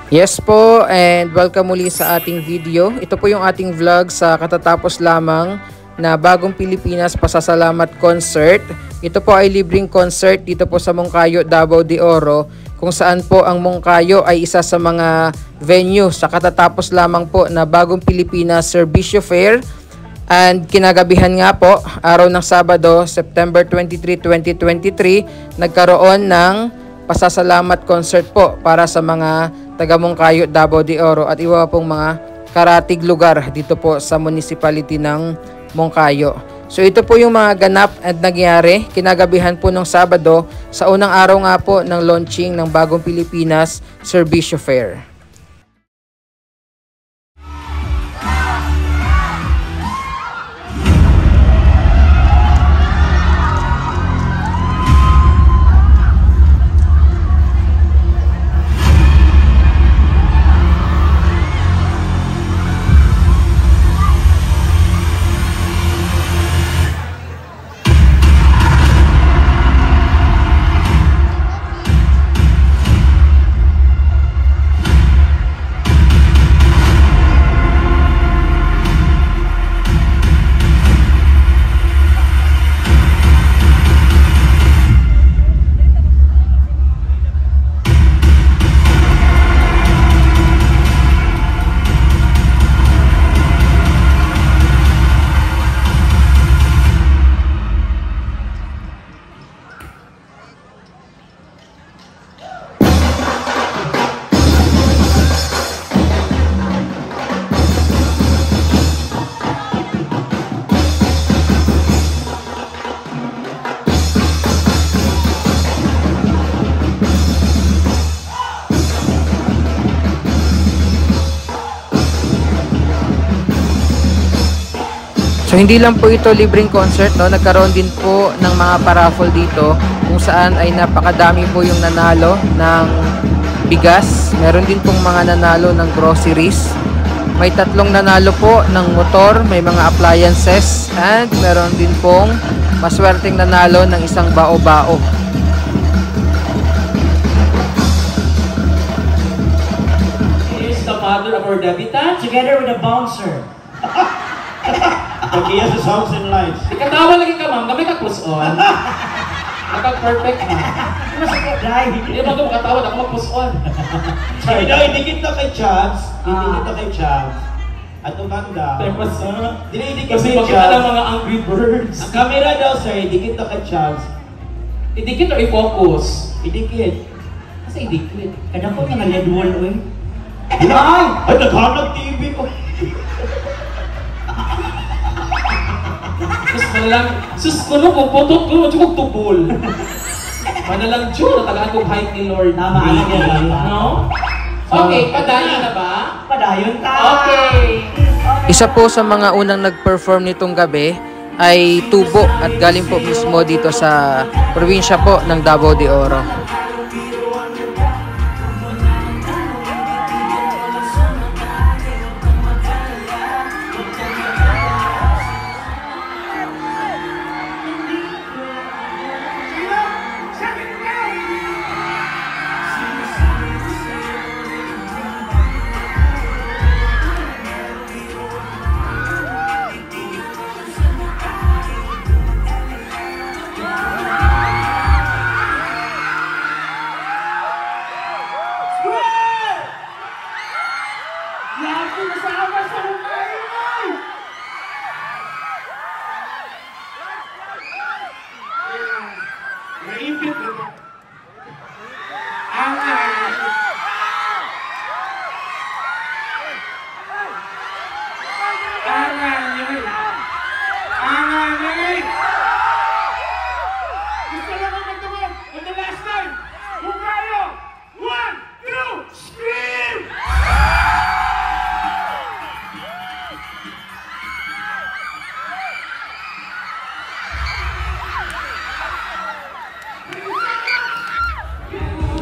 Yes po, and welcome muli sa ating video. Ito po yung ating vlog sa katatapos lamang na Bagong Pilipinas Pasasalamat Concert. Ito po ay libreng concert dito po sa Moncayo, Davao de Oro, kung saan po ang Moncayo ay isa sa mga venue sa katatapos lamang po na Bagong Pilipinas Servicio Fair. And kinagabihan nga po, araw ng Sabado, September 23, 2023, nagkaroon ng pasasalamat concert po para sa mga taga Moncayo, Davao de Oro at iba pong mga karatig lugar dito po sa municipality ng Moncayo. So ito po yung mga ganap at nangyari kinagabihan po ng Sabado sa unang araw nga po ng launching ng Bagong Pilipinas Servicio Fair. So hindi lang po ito libreng concert, no? Nagkaroon din po ng mga paraffle dito kung saan ay napakadami po yung nanalo ng bigas. Meron din pong mga nanalo ng groceries. May 3 nanalo po ng motor, may mga appliances, and meron din pong maswerteng nanalo ng isang bao-bao. Here's the mother of our debutant together with a bouncer. Okay, yes, the songs and lines. Ikatawa lagi ka, ma'am. Kami ka push on. Nakag-perfect na. Ano sa kaday? Hindi mo ito makatawa. Ako mag-push on. Sorry, idikit na kay Chance. Idikit na kay Chance. At umanda. Dinidikit Kasi kay makita ng Chance. mga Angry Birds. Ang camera daw, sir, idikit na kay Chance. Idikit or i-focus? Idikit. Kasi idikit. Kada ko nga LED wall, oy. Ay! Ay, naghanap TV ko. Tapos manalang, sus, kuno kung putot ko, tsukog tubol. Manalang, Diyo, natagaan kong height ni Lord. Tama, alam yan lang. No? Okay, padayon na ba? Padayon ka! Okay. Isa po sa mga unang nag-perform nitong gabi ay Tubo at galing po mismo dito sa probinsya po ng Davao de Oro.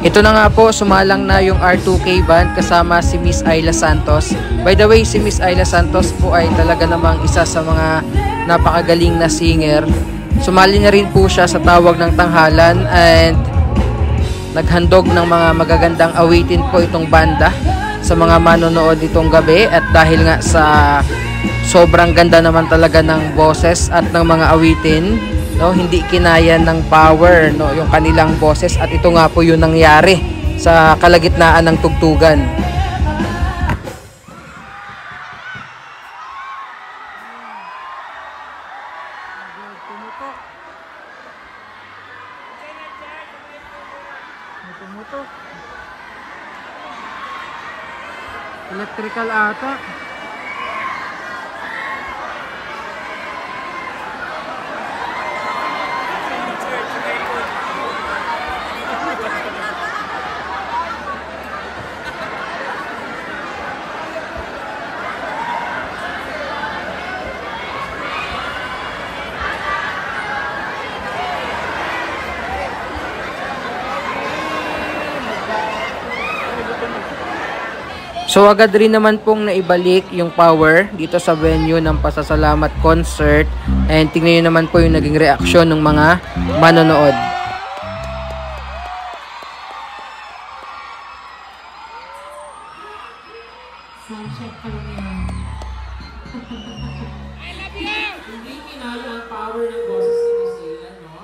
Ito na nga po, sumalang na yung R2K band kasama si Miss Ayla Santos. By the way, si Miss Ayla Santos po ay talaga namang isa sa mga napakagaling na singer. Sumali na rin po siya sa tawag ng tanghalan and naghandog ng mga magagandang awitin po itong banda sa mga manonood itong gabi. At dahil nga sa sobrang ganda naman talaga ng boses at ng mga awitin, no, hindi kinaya ng power, no, yung kanilang boses, at ito nga po yung nangyari sa kalagitnaan ng tugtugan. Electrical ata. So agad rin naman pong naibalik yung power dito sa venue ng pasasalamat concert, and tingnan nyo naman po yung naging reaksyon ng mga manonood. Hindi kinaya ang power ng boses ni Miss Ayla, no?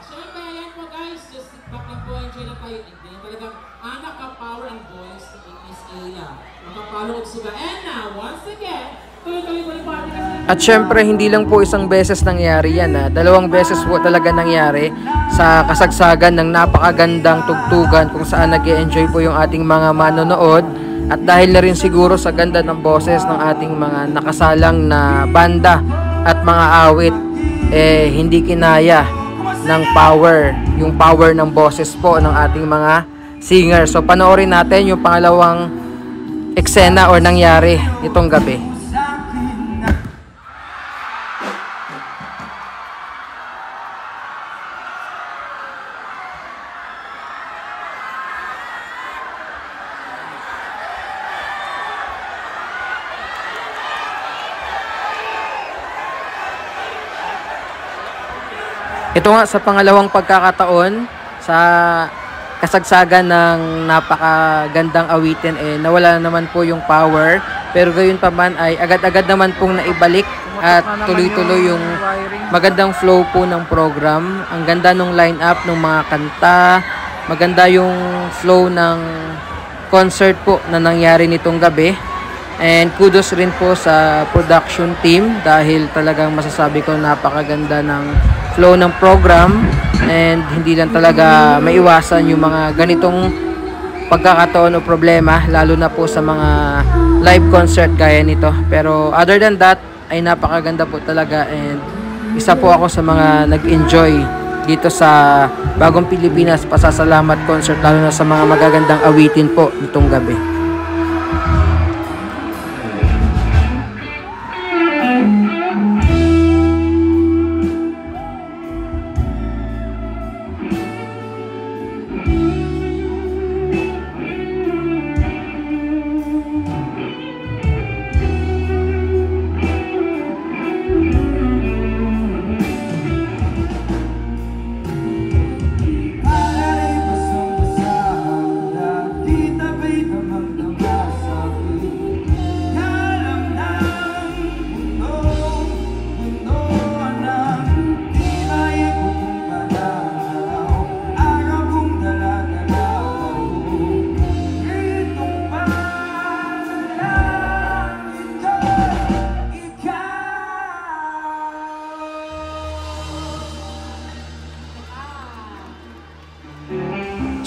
So ayan po guys, just sit back lang po, enjoy lang tayo. Hindi talagang naka-power ang voice ni Miss Ayla. Nakapalo at suga. And now, once again, tuloy-tuloy po yung party kasi. At syempre, hindi lang po isang beses nangyari yan. Dalawang beses po talaga nangyari sa kasagsagan ng napakagandang tugtugan kung saan nag-enjoy po yung ating mga manonood. At dahil na rin siguro sa ganda ng boses ng ating mga nakasalang na banda at mga awit, hindi kinaya ng power, yung power ng boses po ng ating mga singer. So panoorin natin yung pangalawang eksena or nangyari itong gabi. Ito nga sa pangalawang pagkakataon sa kasagsagan ng napakagandang awitin, nawala naman po yung power, pero gayon pa man ay agad-agad naman pong naibalik at tuloy-tuloy yung magandang flow po ng program. Ang ganda ng line-up ng mga kanta, maganda yung flow ng concert po na nangyari nitong gabi. And kudos rin po sa production team dahil talagang masasabi ko napakaganda ng flow ng program, and hindi lang talaga maiwasan yung mga ganitong pagkakataon o problema, lalo na po sa mga live concert gaya nito. Pero other than that ay napakaganda po talaga, and isa po ako sa mga nag-enjoy dito sa Bagong Pilipinas Pasasalamat Concert, lalo na sa mga magagandang awitin po nitong gabi.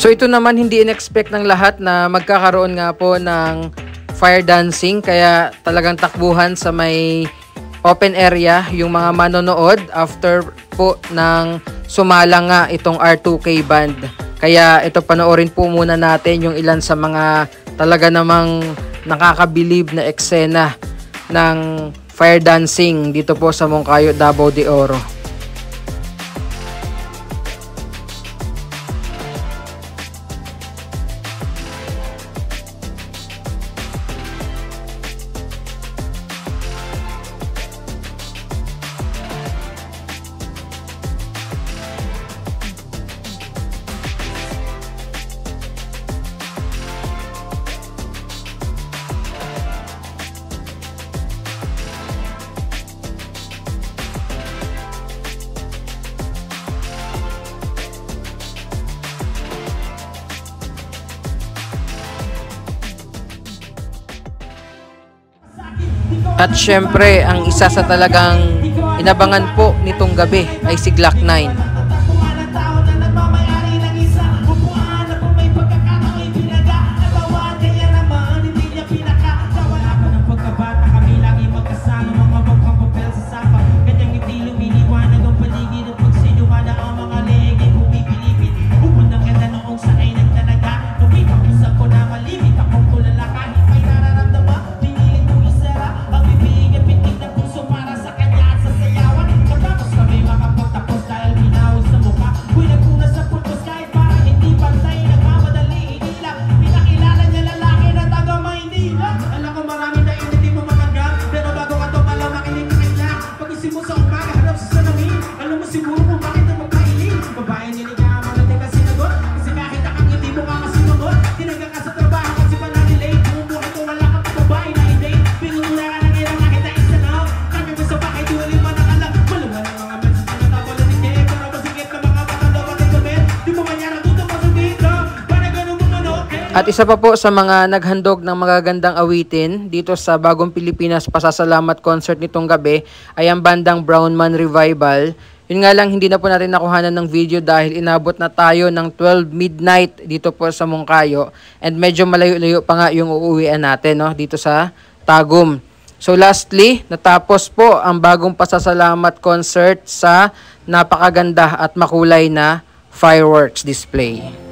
So ito naman hindi in-expect ng lahat na magkakaroon nga po ng fire dancing, kaya talagang takbuhan sa may open area yung mga manonood after po ng sumalang nga itong R2K band. Kaya ito, panoorin po muna natin yung ilan sa mga talaga namang nakakabilib na eksena ng fire dancing dito po sa Moncayo, Davao de Oro. At syempre, ang isa sa talagang inabangan po nitong gabi ay si Glock 9. At isa pa po sa mga naghandog ng magagandang awitin dito sa Bagong Pilipinas Pasasalamat Concert nitong gabi ay ang bandang Brown Man Revival. Yun nga lang, hindi na po natin nakuhanan ng video dahil inabot na tayo ng 12 midnight dito po sa Mungkayo. And medyo malayo-layo pa nga yung uuwian natin, no, dito sa Tagum. So lastly, natapos po ang Bagong Pasasalamat Concert sa napakaganda at makulay na fireworks display.